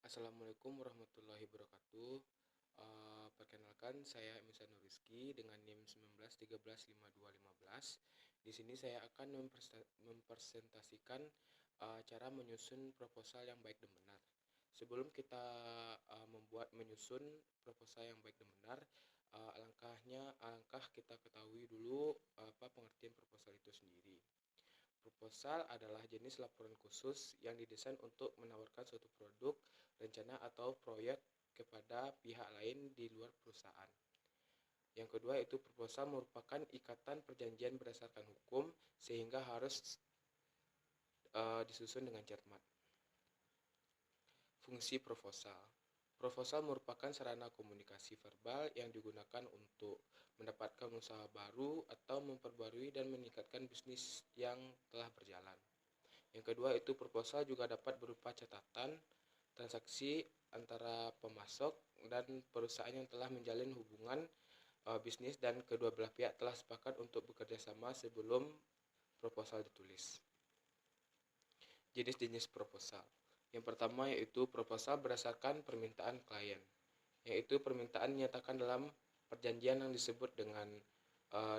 Assalamualaikum warahmatullahi wabarakatuh. Perkenalkan saya Emisan Nuriski dengan NIM 191315. Di sini saya akan mempresentasikan cara menyusun proposal yang baik dan benar. Sebelum kita menyusun proposal yang baik dan benar, alangkah kita ketahui dulu apa pengertian proposal itu sendiri. Proposal adalah jenis laporan khusus yang didesain untuk menawarkan suatu produk, rencana, atau proyek kepada pihak lain di luar perusahaan. Yang kedua itu proposal merupakan ikatan perjanjian berdasarkan hukum sehingga harus disusun dengan cermat. Fungsi proposal. Proposal merupakan sarana komunikasi verbal yang digunakan untuk mendapatkan usaha baru atau memperbarui dan meningkatkan bisnis yang telah berjalan. Yang kedua itu proposal juga dapat berupa catatan transaksi antara pemasok dan perusahaan yang telah menjalin hubungan bisnis dan kedua belah pihak telah sepakat untuk bekerja sama sebelum proposal ditulis. Jenis-jenis proposal. Yang pertama yaitu proposal berdasarkan permintaan klien, yaitu permintaan dinyatakan dalam perjanjian yang disebut dengan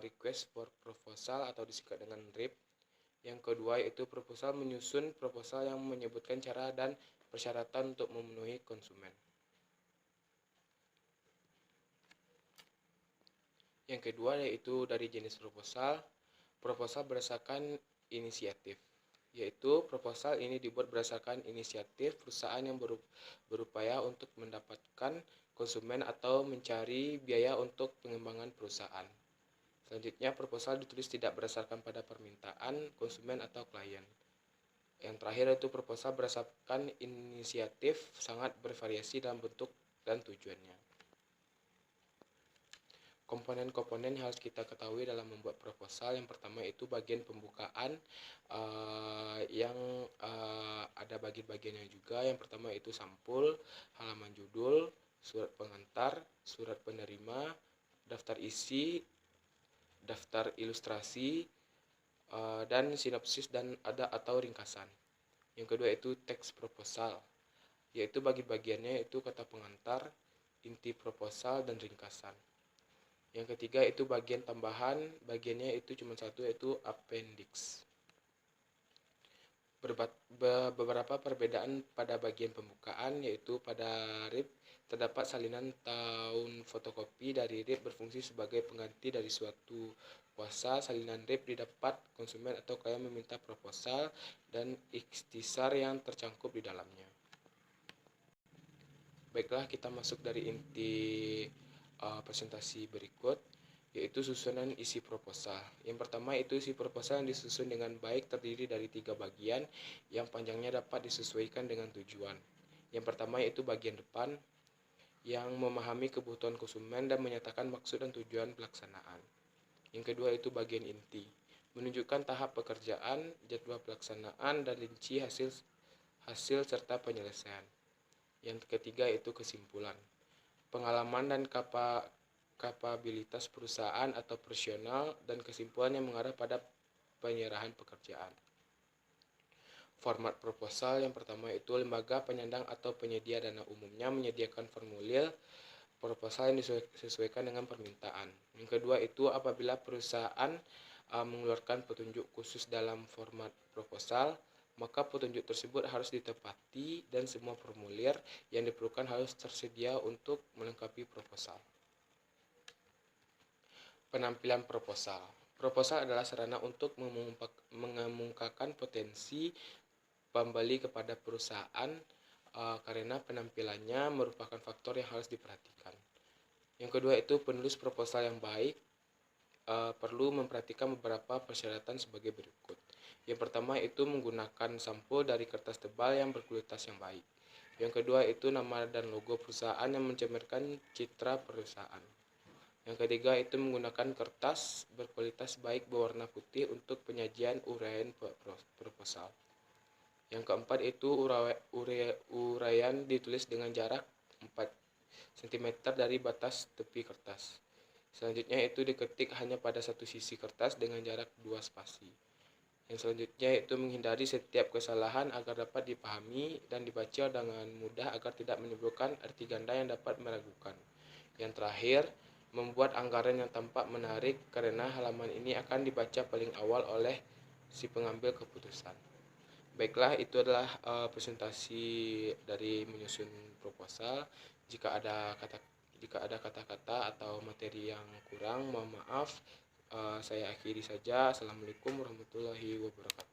request for proposal atau disingkat dengan RIP. Yang kedua yaitu proposal menyusun proposal yang menyebutkan cara dan persyaratan untuk memenuhi konsumen. Yang kedua yaitu dari jenis proposal berdasarkan inisiatif, yaitu proposal ini dibuat berdasarkan inisiatif perusahaan yang berupaya untuk mendapatkan konsumen atau mencari biaya untuk pengembangan perusahaan. Selanjutnya, proposal ditulis tidak berdasarkan pada permintaan konsumen atau klien. Yang terakhir yaitu proposal berdasarkan inisiatif sangat bervariasi dalam bentuk dan tujuannya. Komponen-komponen yang harus kita ketahui dalam membuat proposal. Yang pertama itu bagian pembukaan yang ada bagian-bagiannya juga. Yang pertama itu sampul, halaman judul, surat pengantar, surat penerima, daftar isi, daftar ilustrasi, dan sinopsis dan ada atau ringkasan. Yang kedua itu teks proposal, yaitu bagi-bagiannya itu kata pengantar, inti proposal, dan ringkasan. Yang ketiga itu bagian tambahan, bagiannya itu cuma satu yaitu appendix. Beberapa perbedaan pada bagian pembukaan yaitu pada RIP terdapat salinan tahun fotokopi dari RIP berfungsi sebagai pengganti dari suatu kuasa. Salinan RIP didapat konsumen atau klien meminta proposal dan ikhtisar yang tercangkup di dalamnya. Baiklah, kita masuk dari inti presentasi berikut, yaitu susunan isi proposal. Yang pertama itu isi proposal yang disusun dengan baik terdiri dari 3 bagian yang panjangnya dapat disesuaikan dengan tujuan. Yang pertama yaitu bagian depan yang memahami kebutuhan konsumen dan menyatakan maksud dan tujuan pelaksanaan. Yang kedua itu bagian inti, menunjukkan tahap pekerjaan, jadwal pelaksanaan, dan rinci hasil serta penyelesaian. Yang ketiga itu kesimpulan, pengalaman dan kapabilitas perusahaan atau profesional, dan kesimpulan yang mengarah pada penyerahan pekerjaan. Format proposal yang pertama itu lembaga penyandang atau penyedia dana umumnya menyediakan formulir proposal yang disesuaikan dengan permintaan. Yang kedua itu apabila perusahaan mengeluarkan petunjuk khusus dalam format proposal, maka petunjuk tersebut harus ditepati dan semua formulir yang diperlukan harus tersedia untuk melengkapi proposal. Penampilan proposal. Proposal adalah sarana untuk mengemukakan potensi pembeli kepada perusahaan karena penampilannya merupakan faktor yang harus diperhatikan. Yang kedua itu penulis proposal yang baik perlu memperhatikan beberapa persyaratan sebagai berikut. Yang pertama itu menggunakan sampul dari kertas tebal yang berkualitas yang baik. Yang kedua itu nama dan logo perusahaan yang mencerminkan citra perusahaan. Yang ketiga itu menggunakan kertas berkualitas baik berwarna putih untuk penyajian uraian proposal. Yang keempat itu uraian ditulis dengan jarak 4 cm dari batas tepi kertas. Selanjutnya itu diketik hanya pada satu sisi kertas dengan jarak 2 spasi. Yang selanjutnya yaitu menghindari setiap kesalahan agar dapat dipahami dan dibaca dengan mudah agar tidak menimbulkan arti ganda yang dapat meragukan. Yang terakhir, membuat anggaran yang tampak menarik karena halaman ini akan dibaca paling awal oleh si pengambil keputusan. Baiklah, itu adalah presentasi dari menyusun proposal. Jika ada kata-kata atau materi yang kurang, mohon maaf. Saya akhiri saja. Assalamualaikum warahmatullahi wabarakatuh.